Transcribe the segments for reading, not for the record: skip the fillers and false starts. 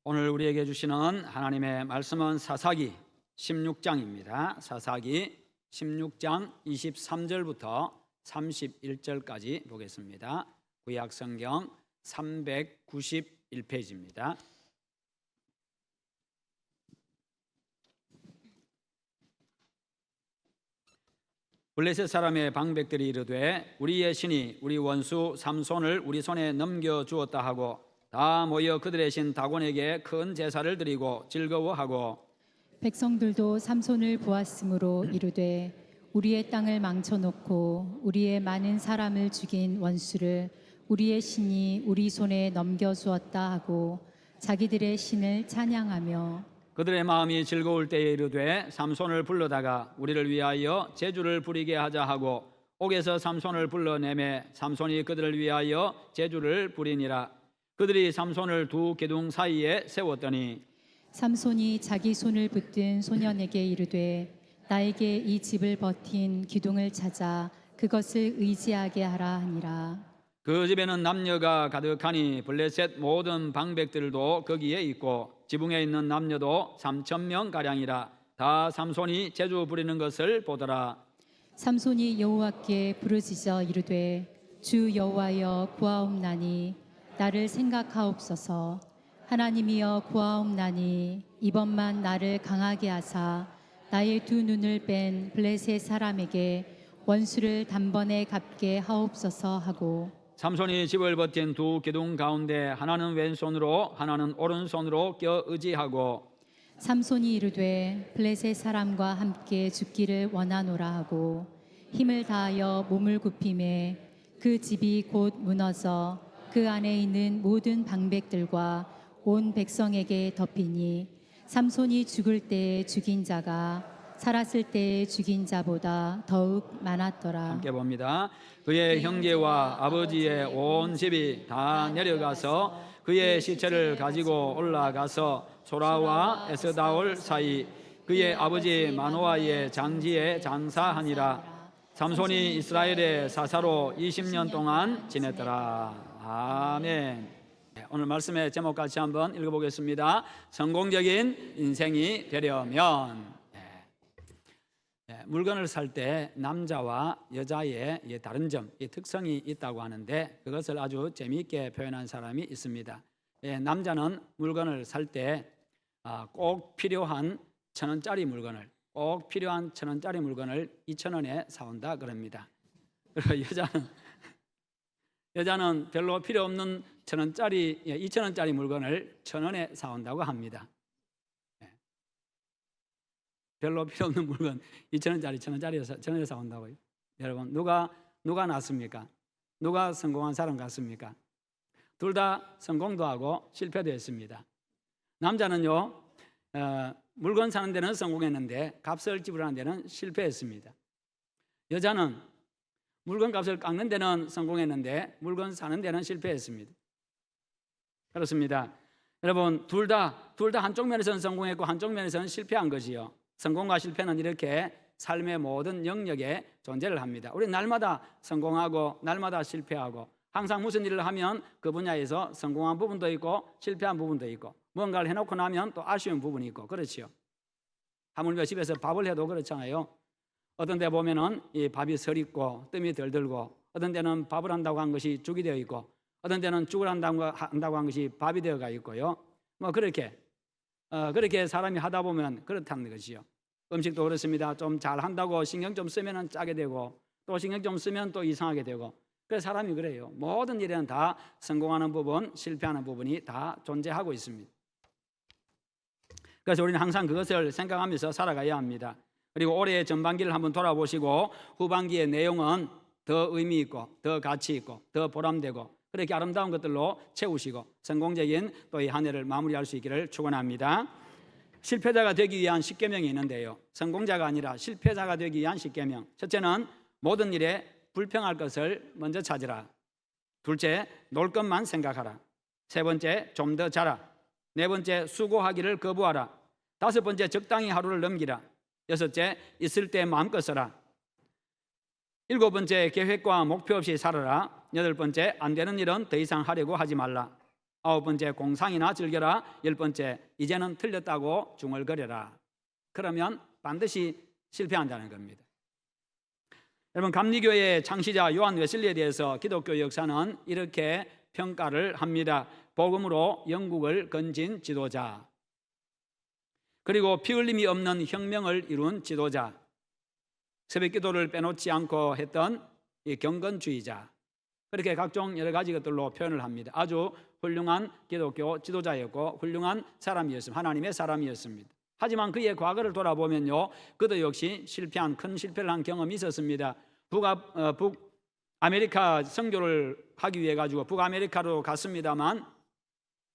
오늘 우리에게 주시는 하나님의 말씀은 사사기 16장입니다. 사사기 16장 23절부터 31절까지 보겠습니다. 구약성경 391페이지입니다. 블레셋 사람의 방백들이 이르되 우리의 신이 우리 원수 삼손을 우리 손에 넘겨주었다 하고 다 모여 그들의 신 다곤에게 큰 제사를 드리고 즐거워하고 백성들도 삼손을 보았으므로 이르되 우리의 땅을 망쳐놓고 우리의 많은 사람을 죽인 원수를 우리의 신이 우리 손에 넘겨주었다 하고 자기들의 신을 찬양하며 그들의 마음이 즐거울 때에 이르되 삼손을 불러다가 우리를 위하여 제주를 부리게 하자 하고 옥에서 삼손을 불러내매 삼손이 그들을 위하여 제주를 부리니라. 그들이 삼손을 두 기둥 사이에 세웠더니 삼손이 자기 손을 붙든 소년에게 이르되 나에게 이 집을 버틴 기둥을 찾아 그것을 의지하게 하라 하니라. 그 집에는 남녀가 가득하니 블레셋 모든 방백들도 거기에 있고 지붕에 있는 남녀도 3,000명 가량이라. 다 삼손이 제주 부리는 것을 보더라. 삼손이 여호와께 부르짖어 이르되 주 여호와여 구하옵나니 나를 생각하옵소서. 하나님이여 구하옵나니 이번만 나를 강하게 하사 나의 두 눈을 뺀 블레셋 사람에게 원수를 단번에 갚게 하옵소서 하고 삼손이 집을 버틴 두 기둥 가운데 하나는 왼손으로 하나는 오른손으로 껴 의지하고 삼손이 이르되 블레셋 사람과 함께 죽기를 원하노라 하고 힘을 다하여 몸을 굽히매 그 집이 곧 무너져 그 안에 있는 모든 방백들과 온 백성에게 덮이니 삼손이 죽을 때에 죽인 자가 살았을 때에 죽인 자보다 더욱 많았더라. 함께 봅니다. 그의 형제와 아버지의 온 집이 다 내려가서 그의 시체를 가지고 올라가서 소라와 에스다올 사이 그의 아버지 마노아의 장지에 장사하니라. 삼손이 이스라엘의 사사로 20년 동안 지냈더라. 아멘. 오늘 말씀의 제목 같이 한번 읽어보겠습니다. 성공적인 인생이 되려면. 물건을 살 때 남자와 여자의 다른 점, 특성이 있다고 하는데 그것을 아주 재미있게 표현한 사람이 있습니다. 남자는 물건을 살 때 꼭 필요한 1,000원짜리 물건을 꼭 필요한 1,000원짜리 물건을 2,000원에 사온다 그럽니다. 그리고 여자는 별로 필요 없는 2,000원짜리 물건을 1,000원에 사온다고 합니다. 별로 필요 없는 물건 2,000원짜리 1,000원에 사온다고요. 여러분 누가 낫습니까? 누가 성공한 사람 같습니까? 둘 다 성공도 하고 실패도 했습니다. 남자는요 물건 사는 데는 성공했는데 값을 지불하는 데는 실패했습니다. 여자는 물건 값을 깎는 데는 성공했는데 물건 사는 데는 실패했습니다. 그렇습니다. 여러분 둘 다 한쪽 면에서는 성공했고 한쪽 면에서는 실패한 것이요. 성공과 실패는 이렇게 삶의 모든 영역에 존재를 합니다. 우리 날마다 성공하고 날마다 실패하고 항상 무슨 일을 하면 그 분야에서 성공한 부분도 있고 실패한 부분도 있고 뭔가를 해놓고 나면 또 아쉬운 부분이 있고 그렇지요. 하물며 집에서 밥을 해도 그렇잖아요. 어떤 데 보면은 이 밥이 설익고 뜸이 덜 들고 어떤 데는 밥을 한다고 한 것이 죽이 되어 있고 어떤 데는 죽을 한다고 한 것이 밥이 되어가 있고요. 뭐 그렇게 사람이 하다 보면 그렇다는 것이요. 음식도 그렇습니다. 좀 잘한다고 신경 좀 쓰면 짜게 되고 또 신경 좀 쓰면 또 이상하게 되고 그래서 사람이 그래요. 모든 일에는 다 성공하는 부분, 실패하는 부분이 다 존재하고 있습니다. 그래서 우리는 항상 그것을 생각하면서 살아가야 합니다. 그리고 올해의 전반기를 한번 돌아보시고 후반기의 내용은 더 의미 있고 더 가치 있고 더 보람되고 그렇게 아름다운 것들로 채우시고 성공적인 또 이 한 해를 마무리할 수 있기를 축원합니다. 실패자가 되기 위한 10계명이 있는데요. 성공자가 아니라 실패자가 되기 위한 10계명. 첫째는 모든 일에 불평할 것을 먼저 찾으라. 둘째, 놀 것만 생각하라. 세 번째, 좀 더 자라. 네 번째, 수고하기를 거부하라. 다섯 번째, 적당히 하루를 넘기라. 여섯째, 있을 때 마음껏 써라. 일곱 번째, 계획과 목표 없이 살아라. 여덟 번째, 안 되는 일은 더 이상 하려고 하지 말라. 9번째 공상이나 즐겨라. 10번째 이제는 틀렸다고 중얼거려라. 그러면 반드시 실패한다는 겁니다. 여러분, 감리교의 창시자 요한 웨슬리에 대해서 기독교 역사는 이렇게 평가를 합니다. 복음으로 영국을 건진 지도자, 그리고 피 흘림이 없는 혁명을 이룬 지도자, 새벽기도를 빼놓지 않고 했던 이 경건주의자, 그렇게 각종 여러 가지 것들로 표현을 합니다. 아주 훌륭한 기독교 지도자였고 훌륭한 사람이었습니다. 하나님의 사람이었습니다. 하지만 그의 과거를 돌아보면요, 그도 역시 큰 실패를 한 경험이 있었습니다. 북아메리카 선교를 하기 위해 가지고 북아메리카로 갔습니다만,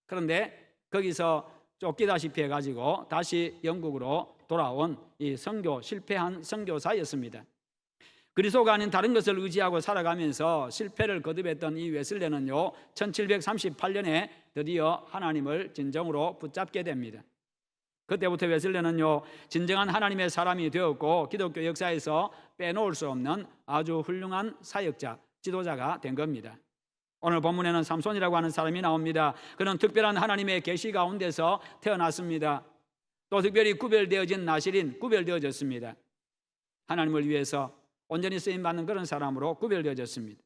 그런데 거기서 쫓기다시피 해가지고 다시 영국으로 돌아온 이 실패한 선교사였습니다. 그리스도가 아닌 다른 것을 의지하고 살아가면서 실패를 거듭했던 이 웨슬레는요, 1738년에 드디어 하나님을 진정으로 붙잡게 됩니다. 그때부터 웨슬레는요, 진정한 하나님의 사람이 되었고 기독교 역사에서 빼놓을 수 없는 아주 훌륭한 사역자, 지도자가 된 겁니다. 오늘 본문에는 삼손이라고 하는 사람이 나옵니다. 그는 특별한 하나님의 계시 가운데서 태어났습니다. 또 특별히 구별되어졌습니다. 하나님을 위해서 온전히 쓰임받는 그런 사람으로 구별되어졌습니다.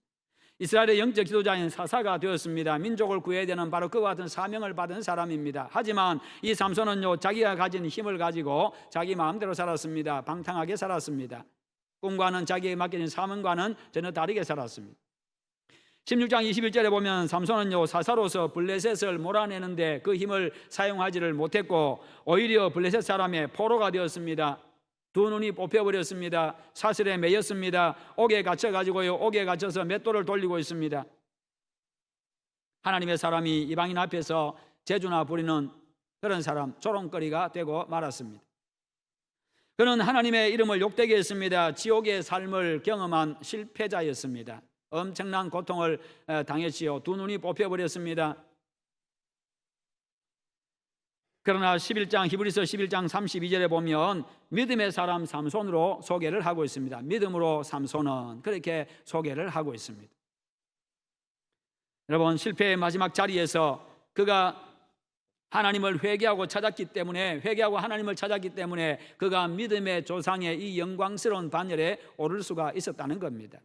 이스라엘의 영적 지도자인 사사가 되었습니다. 민족을 구해야 되는 바로 그와 같은 사명을 받은 사람입니다. 하지만 이 삼손은요, 자기가 가진 힘을 가지고 자기 마음대로 살았습니다. 방탕하게 살았습니다. 꿈과는 자기에게 맡겨진 사명과는 전혀 다르게 살았습니다. 16장 21절에 보면 삼손은요, 사사로서 블레셋을 몰아내는데 그 힘을 사용하지를 못했고 오히려 블레셋 사람의 포로가 되었습니다. 두 눈이 뽑혀버렸습니다. 사슬에 매였습니다. 옥에 갇혀가지고요, 옥에 갇혀서 맷돌을 돌리고 있습니다. 하나님의 사람이 이방인 앞에서 재주나 부리는 그런 사람, 조롱거리가 되고 말았습니다. 그는 하나님의 이름을 욕되게 했습니다. 지옥의 삶을 경험한 실패자였습니다. 엄청난 고통을 당했지요. 두 눈이 뽑혀버렸습니다. 그러나 히브리서 11장 32절에 보면 믿음의 사람 삼손으로 소개를 하고 있습니다. 믿음으로 삼손은 그렇게 소개를 하고 있습니다. 여러분, 실패의 마지막 자리에서 그가 하나님을 회개하고 하나님을 찾았기 때문에 그가 믿음의 조상의 이 영광스러운 반열에 오를 수가 있었다는 겁니다.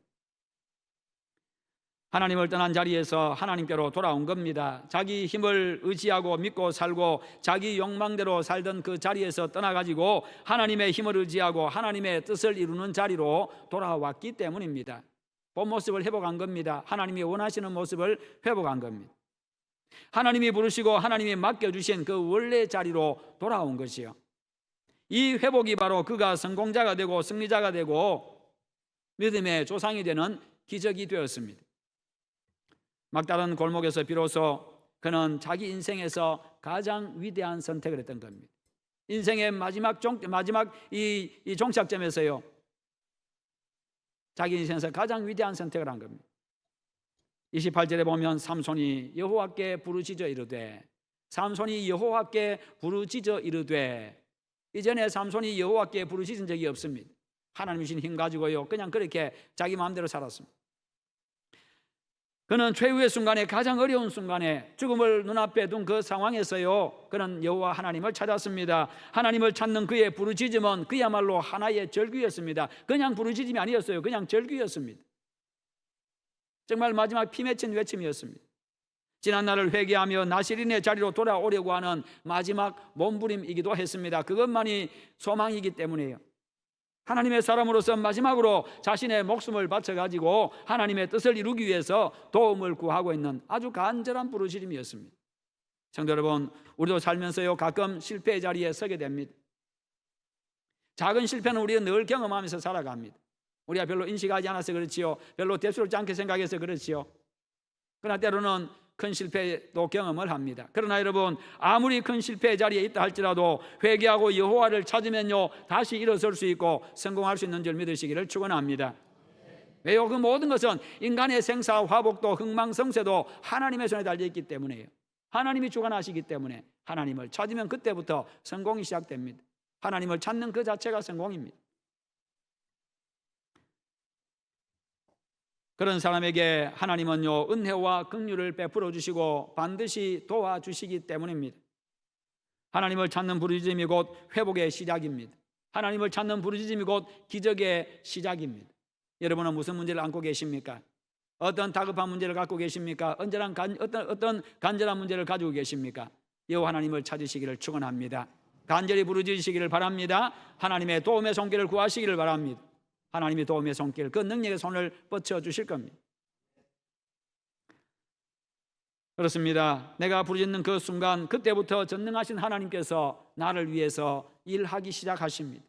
하나님을 떠난 자리에서 하나님께로 돌아온 겁니다. 자기 힘을 의지하고 믿고 살고 자기 욕망대로 살던 그 자리에서 떠나가지고 하나님의 힘을 의지하고 하나님의 뜻을 이루는 자리로 돌아왔기 때문입니다. 본 모습을 회복한 겁니다. 하나님이 원하시는 모습을 회복한 겁니다. 하나님이 부르시고 하나님이 맡겨주신 그 원래 자리로 돌아온 것이요, 이 회복이 바로 그가 성공자가 되고 승리자가 되고 믿음의 조상이 되는 기적이 되었습니다. 막다른 골목에서 비로소 그는 자기 인생에서 가장 위대한 선택을 했던 겁니다. 인생의 마지막 이 종착점에서요, 자기 인생에서 가장 위대한 선택을 한 겁니다. 28절에 보면 삼손이 여호와께 부르짖어 이르되, 이전에 삼손이 여호와께 부르짖은 적이 없습니다. 하나님 주신 힘 가지고요, 그냥 그렇게 자기 마음대로 살았습니다. 그는 최후의 순간에, 가장 어려운 순간에, 죽음을 눈앞에 둔 그 상황에서요, 그는 여호와 하나님을 찾았습니다. 하나님을 찾는 그의 부르짖음은 그야말로 하나의 절규였습니다. 그냥 부르짖음이 아니었어요. 그냥 절규였습니다. 정말 마지막 피 맺힌 외침이었습니다. 지난 날을 회개하며 나시린의 자리로 돌아오려고 하는 마지막 몸부림이기도 했습니다. 그것만이 소망이기 때문이에요. 하나님의 사람으로서 마지막으로 자신의 목숨을 바쳐가지고 하나님의 뜻을 이루기 위해서 도움을 구하고 있는 아주 간절한 부르짖음이었습니다. 성도 여러분, 우리도 살면서요, 가끔 실패의 자리에 서게 됩니다. 작은 실패는 우리가 늘 경험하면서 살아갑니다. 우리가 별로 인식하지 않아서 그렇지요, 별로 대수롭지 않게 생각해서 그렇지요. 그러나 때로는 큰 실패도 경험을 합니다. 그러나 여러분, 아무리 큰 실패의 자리에 있다 할지라도 회개하고 여호와를 찾으면요, 다시 일어설 수 있고 성공할 수 있는 줄 믿으시기를 축원합니다. 왜요? 그 모든 것은 인간의 생사 화복도 흥망성쇠도 하나님의 손에 달려있기 때문이에요. 하나님이 주관하시기 때문에 하나님을 찾으면 그때부터 성공이 시작됩니다. 하나님을 찾는 그 자체가 성공입니다. 그런 사람에게 하나님은요 은혜와 긍휼을 베풀어 주시고 반드시 도와주시기 때문입니다. 하나님을 찾는 부르짖음이 곧 회복의 시작입니다. 하나님을 찾는 부르짖음이 곧 기적의 시작입니다. 여러분은 무슨 문제를 안고 계십니까? 어떤 다급한 문제를 갖고 계십니까? 어떤 간절한 문제를 가지고 계십니까? 여호와 하나님을 찾으시기를 축원합니다. 간절히 부르짖으시기를 바랍니다. 하나님의 도움의 손길을 구하시기를 바랍니다. 하나님의 도움의 손길, 그 능력의 손을 뻗쳐 주실 겁니다. 그렇습니다. 내가 부르짖는 그 순간, 그때부터 전능하신 하나님께서 나를 위해서 일하기 시작하십니다.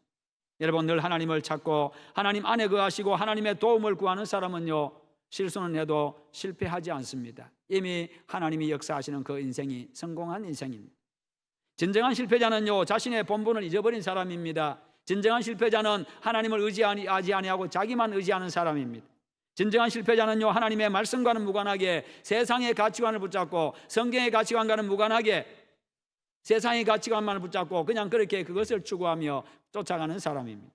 여러분, 늘 하나님을 찾고 하나님 안에 거하시고 하나님의 도움을 구하는 사람은요 실수는 해도 실패하지 않습니다. 이미 하나님이 역사하시는 그 인생이 성공한 인생입니다. 진정한 실패자는요 자신의 본분을 잊어버린 사람입니다. 진정한 실패자는 하나님을 의지하지 아니하고 자기만 의지하는 사람입니다. 진정한 실패자는요 하나님의 말씀과는 무관하게 세상의 가치관을 붙잡고 성경의 가치관과는 무관하게 세상의 가치관만을 붙잡고 그냥 그렇게 그것을 추구하며 쫓아가는 사람입니다.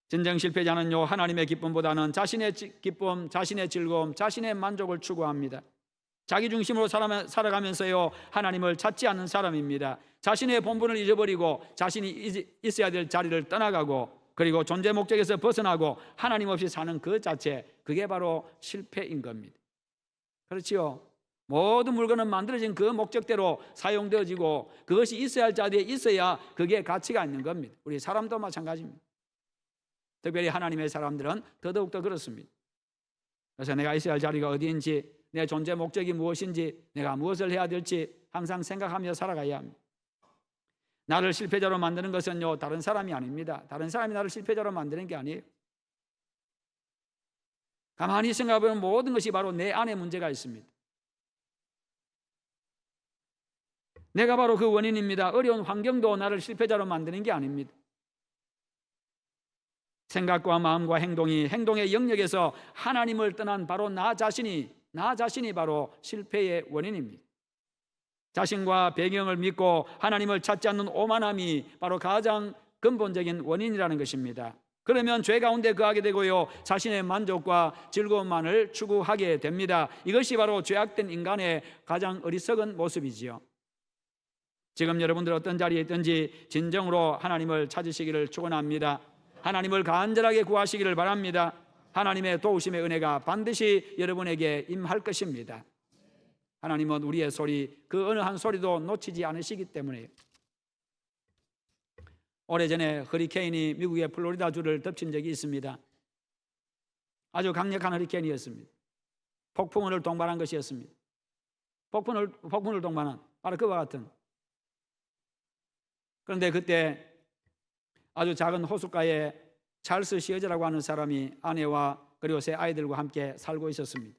진정 실패자는요 하나님의 기쁨보다는 자신의 기쁨, 자신의 즐거움, 자신의 만족을 추구합니다. 자기 중심으로 살아가면서요 하나님을 찾지 않는 사람입니다. 자신의 본분을 잊어버리고 자신이 있어야 될 자리를 떠나가고 그리고 존재 목적에서 벗어나고 하나님 없이 사는 그 자체, 그게 바로 실패인 겁니다. 그렇지요? 모든 물건은 만들어진 그 목적대로 사용되어지고 그것이 있어야 할 자리에 있어야 그게 가치가 있는 겁니다. 우리 사람도 마찬가지입니다. 특별히 하나님의 사람들은 더더욱더 그렇습니다. 그래서 내가 있어야 할 자리가 어디인지, 내 존재 목적이 무엇인지, 내가 무엇을 해야 될지 항상 생각하며 살아가야 합니다. 나를 실패자로 만드는 것은요 다른 사람이 아닙니다. 다른 사람이 나를 실패자로 만드는 게 아니에요. 가만히 생각해보면 모든 것이 바로 내 안에 문제가 있습니다. 내가 바로 그 원인입니다. 어려운 환경도 나를 실패자로 만드는 게 아닙니다. 생각과 마음과 행동의 영역에서 하나님을 떠난 바로 나 자신이 바로 실패의 원인입니다. 자신과 배경을 믿고 하나님을 찾지 않는 오만함이 바로 가장 근본적인 원인이라는 것입니다. 그러면 죄 가운데 거하게 되고요 자신의 만족과 즐거움만을 추구하게 됩니다. 이것이 바로 죄악된 인간의 가장 어리석은 모습이지요. 지금 여러분들 어떤 자리에 있든지 진정으로 하나님을 찾으시기를 축원합니다. 하나님을 간절하게 구하시기를 바랍니다. 하나님의 도우심의 은혜가 반드시 여러분에게 임할 것입니다. 하나님은 우리의 소리, 그 어느 한 소리도 놓치지 않으시기 때문에. 오래전에 허리케인이 미국의 플로리다주를 덮친 적이 있습니다. 아주 강력한 허리케인이었습니다. 폭풍우를 동반한 것이었습니다. 폭풍을 동반한 바로 그와 같은. 그런데 그때 아주 작은 호숫가에 찰스 시어즈라고 하는 사람이 아내와 그리고 세 아이들과 함께 살고 있었습니다.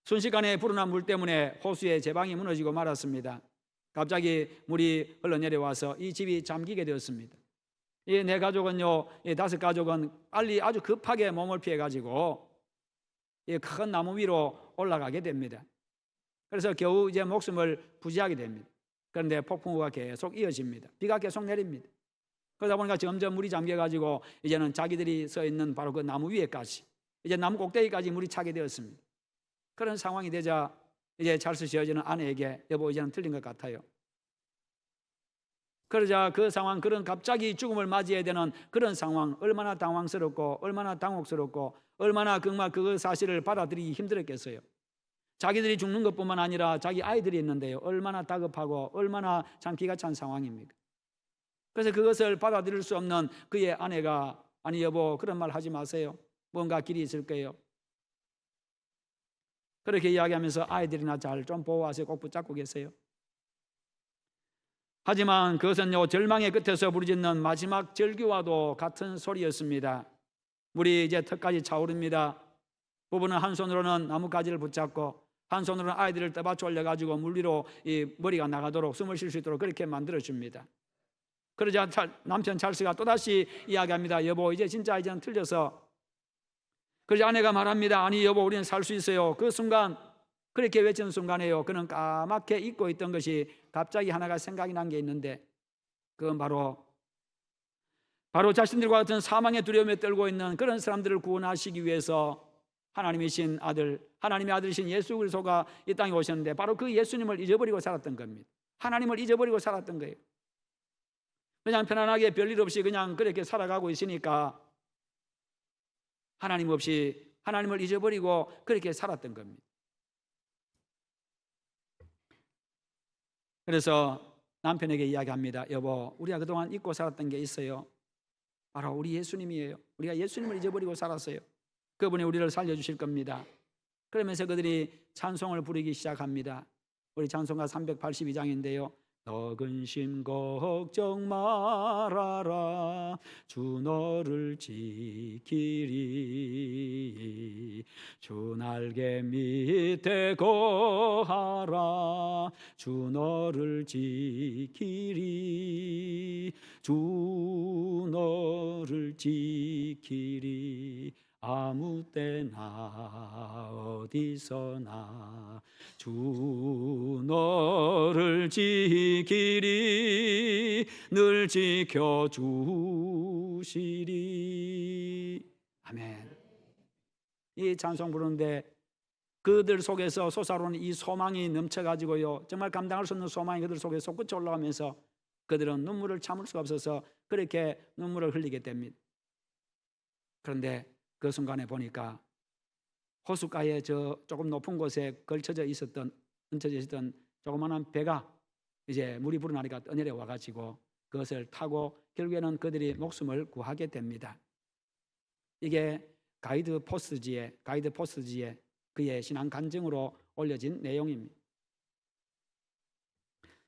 순식간에 불어난 물 때문에 호수의 제방이 무너지고 말았습니다. 갑자기 물이 흘러내려와서 이 집이 잠기게 되었습니다. 이 네 가족은요, 이 5가족은 빨리 아주 급하게 몸을 피해가지고 이 큰 나무 위로 올라가게 됩니다. 그래서 겨우 이제 목숨을 부지하게 됩니다. 그런데 폭풍우가 계속 이어집니다. 비가 계속 내립니다. 그러다 보니까 점점 물이 잠겨가지고 이제는 자기들이 서 있는 바로 그 나무 위에까지, 이제 나무 꼭대기까지 물이 차게 되었습니다. 그런 상황이 되자 이제 찰스 시어즈는 아내에게 여보 이제는 틀린 것 같아요. 그러자 그 상황, 그런 갑자기 죽음을 맞이해야 되는 그런 상황, 얼마나 당황스럽고 얼마나 당혹스럽고 얼마나 정말 그 사실을 받아들이기 힘들었겠어요. 자기들이 죽는 것뿐만 아니라 자기 아이들이 있는데요, 얼마나 다급하고 얼마나 참 기가 찬 상황입니까? 그래서 그것을 받아들일 수 없는 그의 아내가 아니 여보 그런 말 하지 마세요. 뭔가 길이 있을 거예요. 그렇게 이야기하면서 아이들이나 잘 좀 보호하세요. 꼭 붙잡고 계세요. 하지만 그것은요 절망의 끝에서 부르짖는 마지막 절규와도 같은 소리였습니다. 물이 이제 턱까지 차오릅니다. 부부는 한 손으로는 나뭇가지를 붙잡고 한 손으로는 아이들을 떠받쳐 올려가지고 물 위로 이 머리가 나가도록 숨을 쉴 수 있도록 그렇게 만들어줍니다. 그러자 남편 찰스가 또다시 이야기합니다. 여보 이제는 틀려서. 그러자 아내가 말합니다. 아니 여보 우리는 살 수 있어요. 그 순간 그렇게 외치는 순간에요 그는 까맣게 잊고 있던 것이 갑자기 하나가 생각이 난 게 있는데 그건 바로 바로 자신들과 같은 사망의 두려움에 떨고 있는 그런 사람들을 구원하시기 위해서 하나님이신 아들, 하나님의 아들이신 예수 그리스도가 이 땅에 오셨는데 바로 그 예수님을 잊어버리고 살았던 겁니다. 하나님을 잊어버리고 살았던 거예요. 그냥 편안하게 별일 없이 그냥 그렇게 살아가고 있으니까 하나님 없이 하나님을 잊어버리고 그렇게 살았던 겁니다. 그래서 남편에게 이야기합니다. 여보, 우리가 그동안 잊고 살았던 게 있어요. 바로 우리 예수님이에요. 우리가 예수님을 잊어버리고 살았어요. 그분이 우리를 살려주실 겁니다. 그러면서 그들이 찬송을 부르기 시작합니다. 우리 찬송가 382장인데요. 너 근심 걱정 말아라 주 너를 지키리 주 날개 밑에 거하라 주 너를 지키리 주 너를 지키리 아무 때나 어디서나 주 너를 지키리 늘 지켜주시리. 아멘. 이 찬송 부르는데 그들 속에서 솟아오르는 이 소망이 넘쳐가지고요, 정말 감당할 수 없는 소망이 그들 속에 솟구쳐 올라가면서 그들은 눈물을 참을 수가 없어서 그렇게 눈물을 흘리게 됩니다. 그런데 그 순간에 보니까 호숫가에 저 조금 높은 곳에 얹혀져 있었던 조그마한 배가 이제 물이 불어나니까 떠내려 와가지고 그것을 타고 결국에는 그들이 목숨을 구하게 됩니다. 이게 가이드 포스지에 그의 신앙 간증으로 올려진 내용입니다.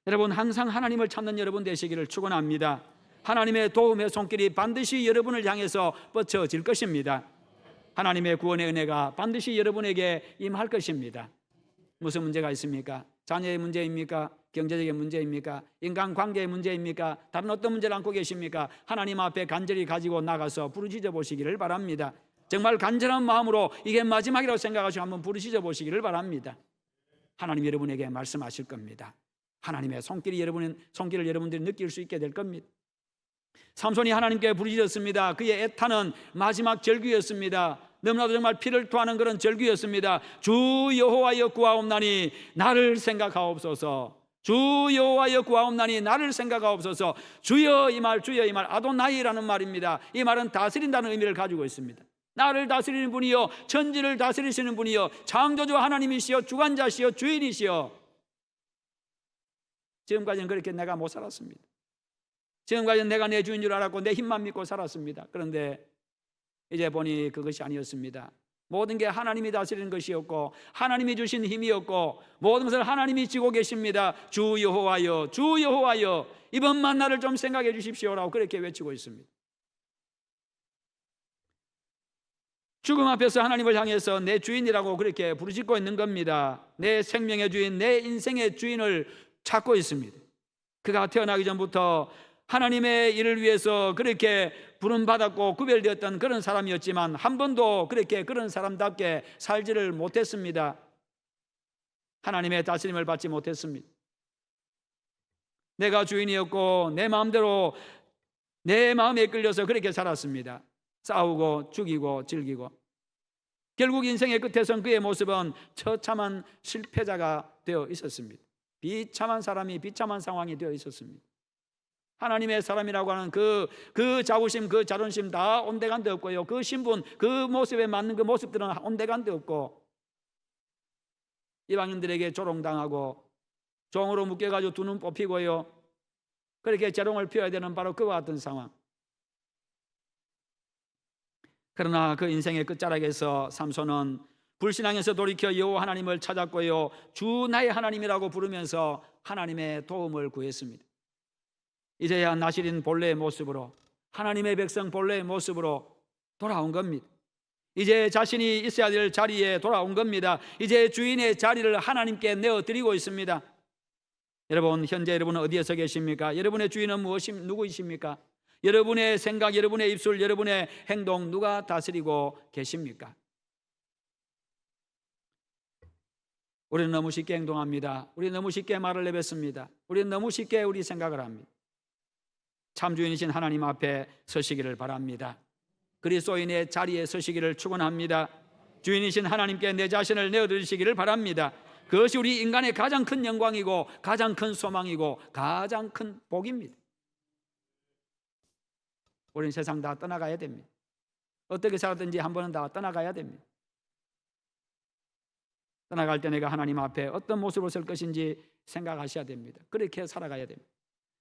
여러분, 항상 하나님을 찾는 여러분 되시기를 축원합니다. 하나님의 도움의 손길이 반드시 여러분을 향해서 뻗쳐질 것입니다. 하나님의 구원의 은혜가 반드시 여러분에게 임할 것입니다. 무슨 문제가 있습니까? 자녀의 문제입니까? 경제적인 문제입니까? 인간관계의 문제입니까? 다른 어떤 문제를 안고 계십니까? 하나님 앞에 간절히 가지고 나가서 부르짖어 보시기를 바랍니다. 정말 간절한 마음으로 이게 마지막이라고 생각하시고 한번 부르짖어 보시기를 바랍니다. 하나님 여러분에게 말씀하실 겁니다. 하나님의 손길을 여러분들이 느낄 수 있게 될 겁니다. 삼손이 하나님께 부르짖었습니다. 그의 애타는 마지막 절규였습니다. 너무나도 정말 피를 토하는 그런 절규였습니다. 주 여호와여 구하옵나니 나를 생각하옵소서. 주 여호와여 구하옵나니 나를 생각하옵소서. 주여 이 말 아도나이라는 말입니다. 이 말은 다스린다는 의미를 가지고 있습니다. 나를 다스리는 분이요 천지를 다스리시는 분이요 창조주 하나님이시여 주관자시여 주인이시여. 지금까지는 그렇게 내가 못 살았습니다. 지금까지는 내가 내 주인 줄 알았고 내 힘만 믿고 살았습니다. 그런데 이제 보니 그것이 아니었습니다. 모든 게 하나님이 다스리는 것이었고 하나님이 주신 힘이었고 모든 것을 하나님이 지고 계십니다. 주 여호와여 주 여호와여 이번만 나를 좀 생각해 주십시오라고 그렇게 외치고 있습니다. 죽음 앞에서 하나님을 향해서 내 주인이라고 그렇게 부르짖고 있는 겁니다. 내 생명의 주인, 내 인생의 주인을 찾고 있습니다. 그가 태어나기 전부터 하나님의 일을 위해서 그렇게 부름받았고 구별되었던 그런 사람이었지만 한 번도 그런 사람답게 살지를 못했습니다. 하나님의 다스림을 받지 못했습니다. 내가 주인이었고 내 마음대로 내 마음에 끌려서 그렇게 살았습니다. 싸우고 죽이고 즐기고 결국 인생의 끝에선 그의 모습은 처참한 실패자가 되어 있었습니다. 비참한 사람이 비참한 상황이 되어 있었습니다. 하나님의 사람이라고 하는 그 자부심, 그 자존심 다 온데간데 없고요. 그 신분, 그 모습에 맞는 그 모습들은 온데간데 없고 이방인들에게 조롱당하고 종으로 묶여가지고 두 눈 뽑히고요. 그렇게 재롱을 피워야 되는 바로 그와 같은 상황. 그러나 그 인생의 끝자락에서 삼손은 불신앙에서 돌이켜 여호와 하나님을 찾았고요. 주 나의 하나님이라고 부르면서 하나님의 도움을 구했습니다. 이제야 나시린 본래의 모습으로 하나님의 백성 본래의 모습으로 돌아온 겁니다. 이제 자신이 있어야 될 자리에 돌아온 겁니다. 이제 주인의 자리를 하나님께 내어드리고 있습니다. 여러분, 현재 여러분은 어디에서 계십니까? 여러분의 주인은 누구이십니까? 여러분의 생각, 여러분의 입술, 여러분의 행동 누가 다스리고 계십니까? 우리는 너무 쉽게 행동합니다. 우리는 너무 쉽게 말을 내뱉습니다. 우리는 너무 쉽게 우리 생각을 합니다. 참 주인이신 하나님 앞에 서시기를 바랍니다. 그리스도인의 자리에 서시기를 축원합니다. 주인이신 하나님께 내 자신을 내어드리시기를 바랍니다. 그것이 우리 인간의 가장 큰 영광이고 가장 큰 소망이고 가장 큰 복입니다. 우리는 세상 다 떠나가야 됩니다. 어떻게 살았든지 한 번은 다 떠나가야 됩니다. 떠나갈 때 내가 하나님 앞에 어떤 모습으로 설 것인지 생각하셔야 됩니다. 그렇게 살아가야 됩니다.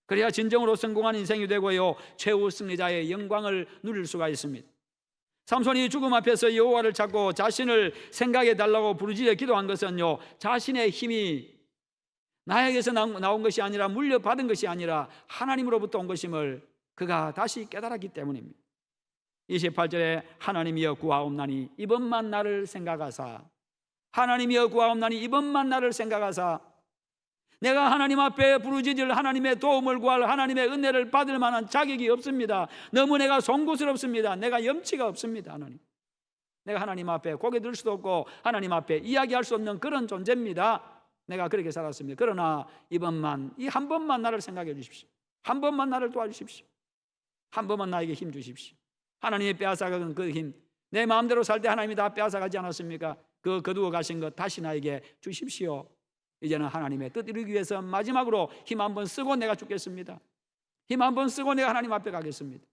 그래야 진정으로 성공한 인생이 되고요, 최후 승리자의 영광을 누릴 수가 있습니다. 삼손이 죽음 앞에서 여호와를 찾고 자신을 생각해 달라고 부르짖어 기도한 것은요, 자신의 힘이 나에게서 나온 것이 아니라 물려받은 것이 아니라 하나님으로부터 온 것임을 그가 다시 깨달았기 때문입니다. 28절에 하나님이여 구하옵나니 이번만 나를 생각하사, 하나님이여 구하옵나니 이번만 나를 생각하사, 내가 하나님 앞에 부르짖을 하나님의 도움을 구할 하나님의 은혜를 받을 만한 자격이 없습니다. 너무 내가 송구스럽습니다. 내가 염치가 없습니다. 하나님, 내가 하나님 앞에 고개 들 수도 없고 하나님 앞에 이야기할 수 없는 그런 존재입니다. 내가 그렇게 살았습니다. 그러나 이번만, 이 한 번만 나를 생각해 주십시오. 한 번만 나를 도와주십시오. 한 번만 나에게 힘 주십시오. 하나님이 빼앗아간 그 힘, 내 마음대로 살 때 하나님이 다 빼앗아가지 않았습니까? 그 거두어 가신 것 다시 나에게 주십시오. 이제는 하나님의 뜻 이루기 위해서 마지막으로 힘 한번 쓰고 내가 죽겠습니다. 힘 한번 쓰고 내가 하나님 앞에 가겠습니다.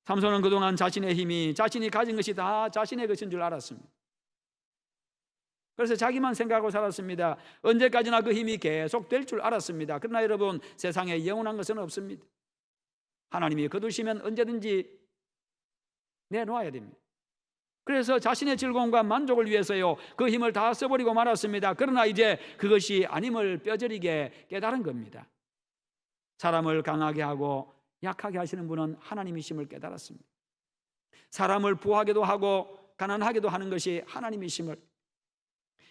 삼손은 그동안 자신의 힘이, 자신이 가진 것이 다 자신의 것인 줄 알았습니다. 그래서 자기만 생각하고 살았습니다. 언제까지나 그 힘이 계속 될 줄 알았습니다. 그러나 여러분, 세상에 영원한 것은 없습니다. 하나님이 거두시면 언제든지 내놓아야 됩니다. 그래서 자신의 즐거움과 만족을 위해서요, 그 힘을 다 써버리고 말았습니다. 그러나 이제 그것이 아님을 뼈저리게 깨달은 겁니다. 사람을 강하게 하고 약하게 하시는 분은 하나님이심을 깨달았습니다. 사람을 부하게도 하고 가난하게도 하는 것이 하나님이심을,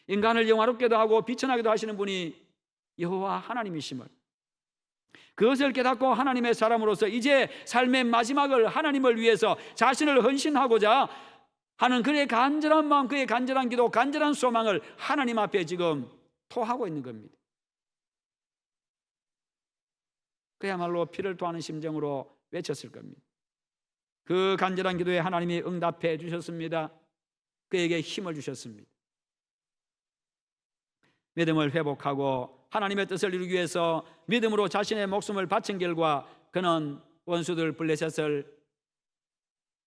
인간을 영화롭게도 하고 비천하게도 하시는 분이 여호와 하나님이심을, 그것을 깨닫고 하나님의 사람으로서 이제 삶의 마지막을 하나님을 위해서 자신을 헌신하고자 하는 그의 간절한 마음, 그의 간절한 기도, 간절한 소망을 하나님 앞에 지금 토하고 있는 겁니다. 그야말로 피를 토하는 심정으로 외쳤을 겁니다. 그 간절한 기도에 하나님이 응답해 주셨습니다. 그에게 힘을 주셨습니다. 믿음을 회복하고 하나님의 뜻을 이루기 위해서 믿음으로 자신의 목숨을 바친 결과 그는 원수들 블레셋을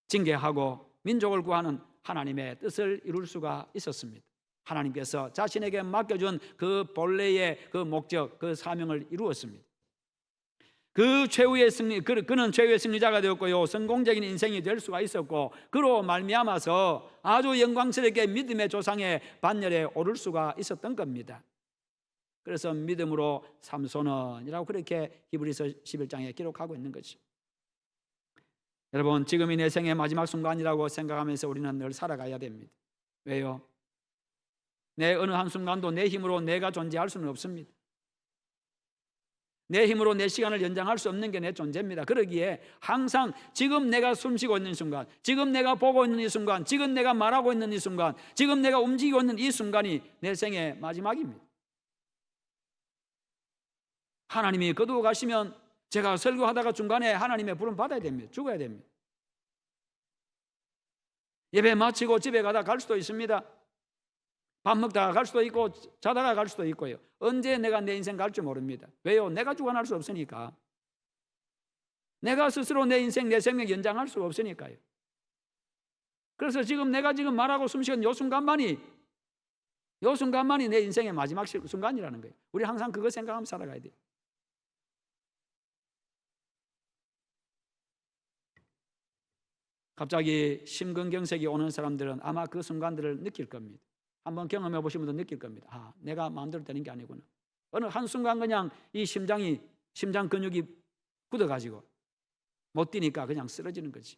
징계하고 민족을 구하는 하나님의 뜻을 이룰 수가 있었습니다. 하나님께서 자신에게 맡겨준 그 본래의 그 목적, 그 사명을 이루었습니다. 그 최후의 승리, 그는 최후의 승리자가 되었고요, 성공적인 인생이 될 수가 있었고, 그로 말미암아서 아주 영광스럽게 믿음의 조상의 반열에 오를 수가 있었던 겁니다. 그래서 믿음으로 삼손은이라고 그렇게 히브리서 11장에 기록하고 있는 거죠. 여러분, 지금이 내 생의 마지막 순간이라고 생각하면서 우리는 늘 살아가야 됩니다. 왜요? 내 어느 한순간도 내 힘으로 내가 존재할 수는 없습니다. 내 힘으로 내 시간을 연장할 수 없는 게 내 존재입니다. 그러기에 항상 지금 내가 숨쉬고 있는 순간, 지금 내가 보고 있는 이 순간, 지금 내가 말하고 있는 이 순간, 지금 내가 움직이고 있는 이 순간이 내 생의 마지막입니다. 하나님이 거두어 가시면 제가 설교하다가 중간에 하나님의 부름 받아야 됩니다. 죽어야 됩니다. 예배 마치고 집에 가다 갈 수도 있습니다. 밥 먹다가 갈 수도 있고 자다가 갈 수도 있고요. 언제 내가 내 인생 갈지 모릅니다. 왜요? 내가 주관할 수 없으니까. 내가 스스로 내 인생, 내 생명 연장할 수 없으니까요. 그래서 지금 내가 지금 말하고 숨쉬는 요 순간만이 내 인생의 마지막 순간이라는 거예요. 우리 항상 그거 생각하면서 살아가야 돼요. 갑자기 심근경색이 오는 사람들은 아마 그 순간들을 느낄 겁니다. 한번 경험해 보신 분도 느낄 겁니다. 아, 내가 마음대로 되는 게 아니구나. 어느 한순간 그냥 이 심장 근육이 굳어가지고 못 뛰니까 그냥 쓰러지는 거지.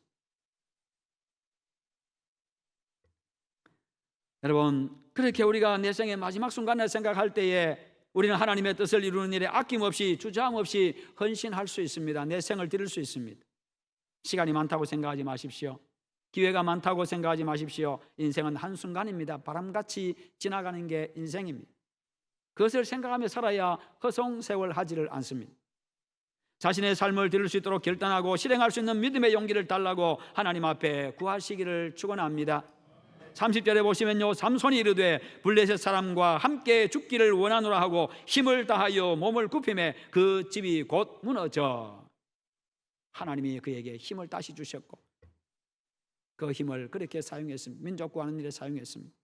여러분, 그렇게 우리가 내 생의 마지막 순간을 생각할 때에 우리는 하나님의 뜻을 이루는 일에 아낌없이 주저함 없이 헌신할 수 있습니다. 내 생을 드릴 수 있습니다. 시간이 많다고 생각하지 마십시오. 기회가 많다고 생각하지 마십시오. 인생은 한순간입니다. 바람같이 지나가는 게 인생입니다. 그것을 생각하며 살아야 허송세월하지를 않습니다. 자신의 삶을 드릴 수 있도록 결단하고 실행할 수 있는 믿음의 용기를 달라고 하나님 앞에 구하시기를 축원합니다. 30절에 보시면요, 삼손이 이르되 블레셋 사람과 함께 죽기를 원하노라 하고 힘을 다하여 몸을 굽히매 그 집이 곧 무너져. 하나님이 그에게 힘을 다시 주셨고 그 힘을 그렇게 사용했습니다. 민족 구하는 일에 사용했습니다.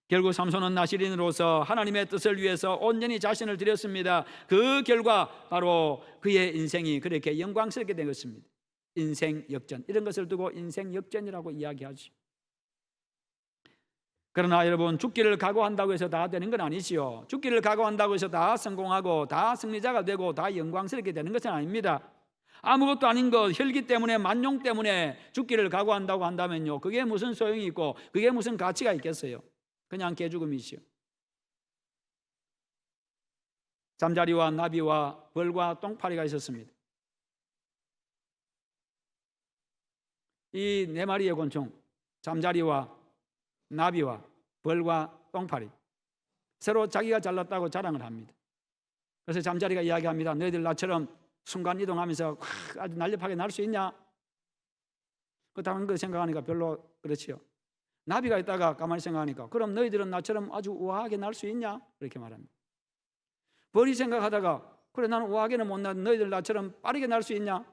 결국 삼손은 나시린으로서 하나님의 뜻을 위해서 온전히 자신을 드렸습니다. 그 결과 바로 그의 인생이 그렇게 영광스럽게 된 것입니다. 인생 역전, 이런 것을 두고 인생 역전이라고 이야기하죠. 그러나 여러분, 죽기를 각오한다고 해서 다 되는 건 아니지요. 죽기를 각오한다고 해서 다 성공하고 다 승리자가 되고 다 영광스럽게 되는 것은 아닙니다. 아무것도 아닌 것, 혈기 때문에, 만용 때문에 죽기를 각오한다고 한다면요, 그게 무슨 소용이 있고 그게 무슨 가치가 있겠어요? 그냥 개죽음이지요. 잠자리와 나비와 벌과 똥파리가 있었습니다. 이 네 마리의 곤충, 잠자리와 나비와 벌과 똥파리, 서로 자기가 잘났다고 자랑을 합니다. 그래서 잠자리가 이야기합니다. 너희들 나처럼 순간 이동하면서 아주 날렵하게 날 수 있냐? 그 다른 거 생각하니까 별로 그렇지요. 나비가 있다가 가만히 생각하니까 그럼 너희들은 나처럼 아주 우아하게 날 수 있냐? 그렇게 말합니다. 벌이 생각하다가 그래, 나는 우아하게는 못 날, 너희들 나처럼 빠르게 날 수 있냐?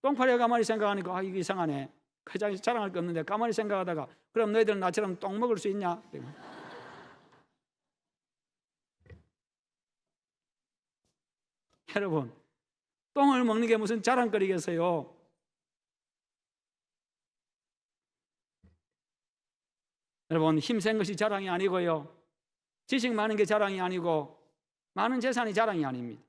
똥파리가 가만히 생각하니까 이게 이상하네. 가장 자랑할 게 없는데 가만히 생각하다가 그럼 너희들은 나처럼 똥 먹을 수 있냐? 여러분, 똥을 먹는 게 무슨 자랑거리겠어요? 여러분, 힘센 것이 자랑이 아니고요, 지식 많은 게 자랑이 아니고 많은 재산이 자랑이 아닙니다.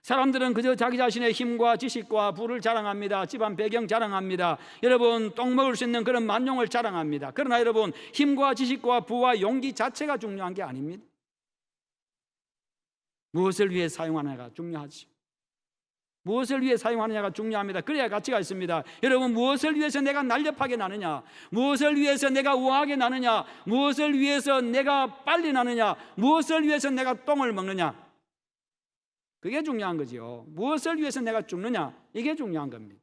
사람들은 그저 자기 자신의 힘과 지식과 부를 자랑합니다. 집안 배경 자랑합니다. 여러분, 똥 먹을 수 있는 그런 만용을 자랑합니다. 그러나 여러분, 힘과 지식과 부와 용기 자체가 중요한 게 아닙니다. 무엇을 위해 사용하느냐가 중요하지. 무엇을 위해 사용하느냐가 중요합니다. 그래야 가치가 있습니다. 여러분, 무엇을 위해서 내가 날렵하게 나느냐, 무엇을 위해서 내가 우아하게 나느냐, 무엇을 위해서 내가 빨리 나느냐, 무엇을 위해서 내가 똥을 먹느냐, 그게 중요한 거지요. 무엇을 위해서 내가 죽느냐, 이게 중요한 겁니다.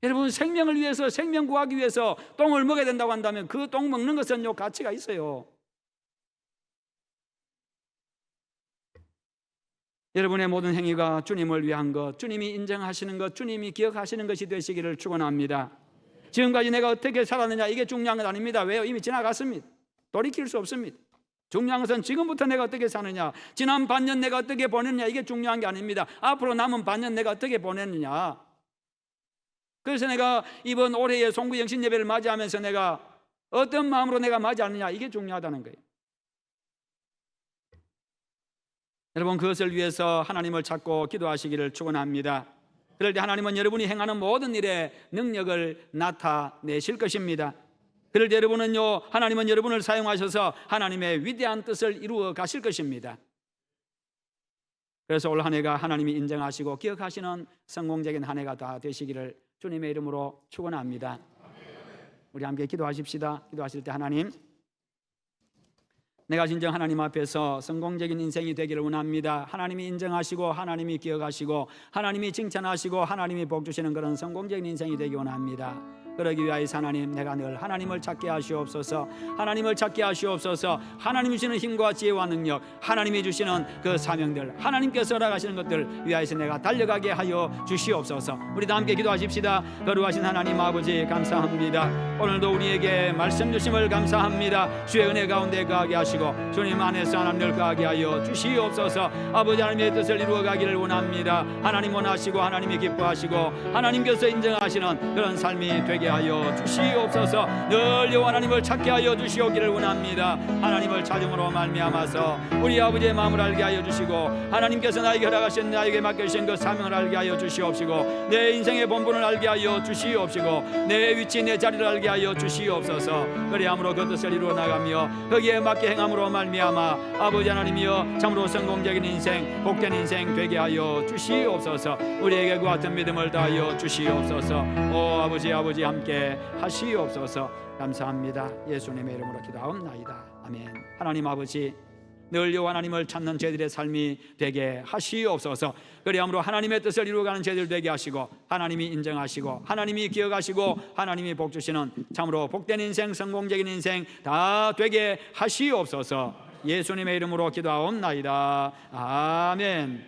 여러분, 생명을 위해서, 생명 구하기 위해서 똥을 먹어야 된다고 한다면 그 똥 먹는 것은 가치가 있어요. 여러분의 모든 행위가 주님을 위한 것, 주님이 인정하시는 것, 주님이 기억하시는 것이 되시기를 축원합니다. 지금까지 내가 어떻게 살았느냐, 이게 중요한 건 아닙니다. 왜요? 이미 지나갔습니다. 돌이킬 수 없습니다. 중요한 것은 지금부터 내가 어떻게 사느냐, 지난 반년 내가 어떻게 보냈느냐, 이게 중요한 게 아닙니다. 앞으로 남은 반년 내가 어떻게 보냈느냐. 그래서 내가 이번 올해의 송구 영신 예배를 맞이하면서 내가 어떤 마음으로 내가 맞이하느냐, 이게 중요하다는 거예요. 여러분, 그것을 위해서 하나님을 찾고 기도하시기를 축원합니다. 그럴 때 하나님은 여러분이 행하는 모든 일에 능력을 나타내실 것입니다. 그럴 때 여러분은요, 하나님은 여러분을 사용하셔서 하나님의 위대한 뜻을 이루어 가실 것입니다. 그래서 올 한 해가 하나님이 인정하시고 기억하시는 성공적인 한 해가 다 되시기를 주님의 이름으로 축원합니다. 우리 함께 기도하십시다. 기도하실 때 하나님, 내가 진정 하나님 앞에서 성공적인 인생이 되기를 원합니다. 하나님이 인정하시고 하나님이 기억하시고 하나님이 칭찬하시고 하나님이 복 주시는 그런 성공적인 인생이 되기 원합니다. 그러기 위하여서 하나님, 내가 늘 하나님을 찾게 하시옵소서. 하나님을 찾게 하시옵소서. 하나님이 주시는 힘과 지혜와 능력, 하나님이 주시는 그 사명들, 하나님께서 허락하시는 것들 위하여서 내가 달려가게 하여 주시옵소서. 우리 다 함께 기도하십시다. 거룩하신 하나님 아버지, 감사합니다. 오늘도 우리에게 말씀 주심을 감사합니다. 주의 은혜 가운데 거하게 하시고 주님 안에서 하나님을 거하게 하여 주시옵소서. 아버지, 하나님의 뜻을 이루어가기를 원합니다. 하나님 원하시고 하나님이 기뻐하시고 하나님께서 인정하시는 그런 삶이 되게 하여 주시옵소서. 늘 여호와 하나님을 찾게 하여 주시오기를 원합니다. 하나님을 찾음으로 말미암아서 우리 아버지의 마음을 알게 하여 주시고 하나님께서 나에게 허락하신, 나에게 맡겨주신 그 사명을 알게 하여 주시옵시고 내 인생의 본분을 알게 하여 주시옵시고 내 위치, 내 자리를 알게 하여 주시옵소서. 그리함으로 그 뜻을 이루어 나가며 거기에 맞게 행함으로 말미암아 아버지 하나님이여, 참으로 성공적인 인생, 복된 인생 되게 하여 주시옵소서. 우리에게 그 같은 믿음을 다하여 주시옵소서. 오 아버지, 아버지 함께 하시옵소서. 감사합니다. 예수님의 이름으로 기도하옵나이다. 아멘. 하나님 아버지, 늘 여호와 하나님을 찾는 저희들의 삶이 되게 하시옵소서. 그리함으로 하나님의 뜻을 이루어가는 저희들 되게 하시고, 하나님이 인정하시고, 하나님이 기억하시고, 하나님이 복 주시는 참으로 복된 인생, 성공적인 인생 다 되게 하시옵소서. 예수님의 이름으로 기도하옵나이다. 아멘.